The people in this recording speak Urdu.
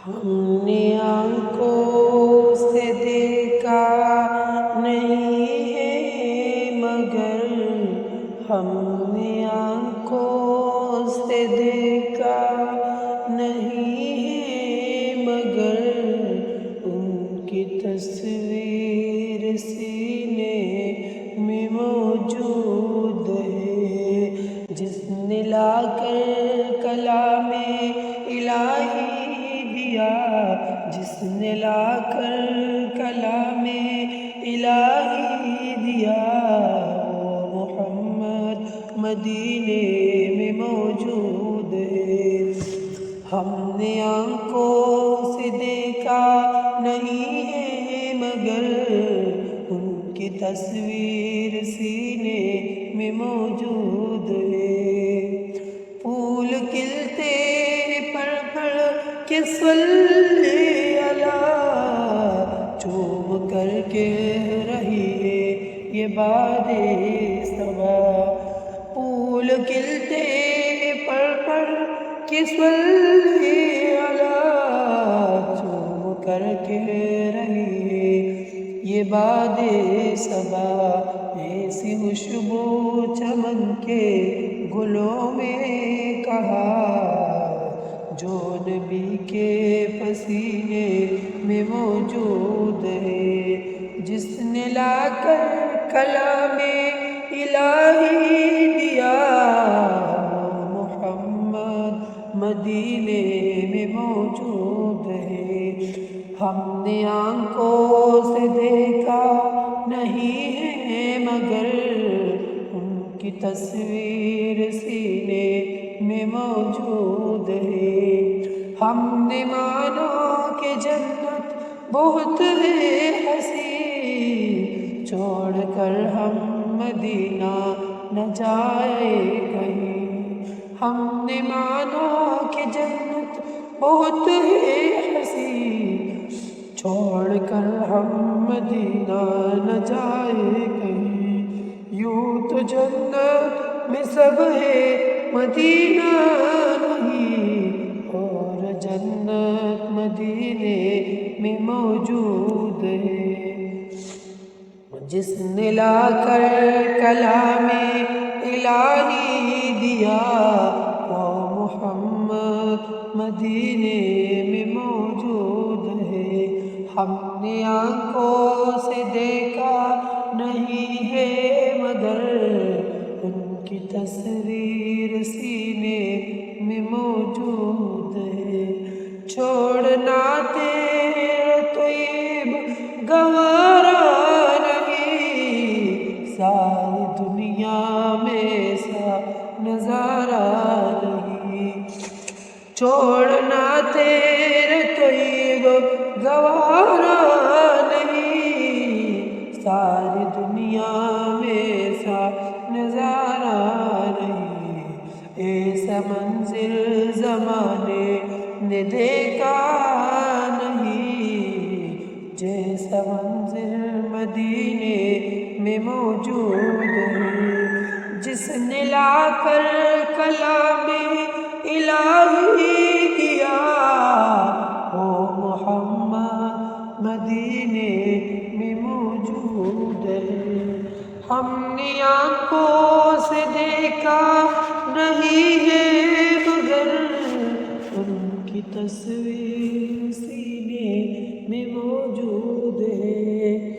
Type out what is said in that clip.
ہم نے آنکھوں سے دیکھا نہیں ہے مگر ہم نے آنکھوں سے دیکھا نہیں ہے مگر ان کی تصویر سینے میں موجود ہے، جس نے لا کر کلام الہی دیا، جس نے لا کر کلام الہی دیا، وہ محمد مدینے میں موجود ہے۔ ہم نے آنکھوں سے دیکھا نہیں ہے مگر ان کی تصویر سینے میں موجود ہے۔ پھول کھلتے پڑھ پڑھ کے صلی اللہ، چوم کر کہہ رہی ہے یہ باد صبا۔ پھول کھلتے پڑھ پڑھ کے صلی اللہ، چوم کر کہہ رہی ہے یہ باد صبا۔ ایسی خوشبو چمن کے گلوں میں کہاں جو نبی کے پسینے میں موجود ہے، جس نے لا کر کلام الہی دیا، وہ محمد مدینے میں موجود ہے۔ ہم نے آنکھوں سے دیکھا نہیں ہے مگر ان کی تصویر سینے میں موجود ہے۔ ہم نے مانا کہ جنت بہت ہے حسین، چھوڑ کر ہم مدینہ نہ جائے کہیں۔ ہم نے مانا کہ جنت بہت ہے حسین، چھوڑ کر ہم مدینہ نہ جائے کہیں۔ یوں تو جنت میں سب ہے مدینہ نہیں، اور جنت مدینے میں موجود ہے۔ جس نے لا کر کلام الہی دیا، وہ محمد مدینے میں موجود ہے۔ ہم نے آنکھوں سے دیکھا نہیں ہے مگر ان کی تصویر سینے میں موجود ہے۔ چھوڑنا تیرا طیب گوارا نہیں، ساری دنیا میں ایسا نظارہ نہیں۔ چھوڑنا تیرا طیب گوارا نہیں، ساری دنیا میں ایسا نظارہ نہیں۔ ایسا منظر زمانے نے دیکھا نہیں، جیسا منظر مدینے میں موجود ہے۔ جس نے لا کر کلام الہی دیا، وہ محمد مدینے میں موجود ہے۔ ہم نے آنکھوں سے دیکھا نہیں ہے مگر ان کی تصویر سینے میں موجود ہے۔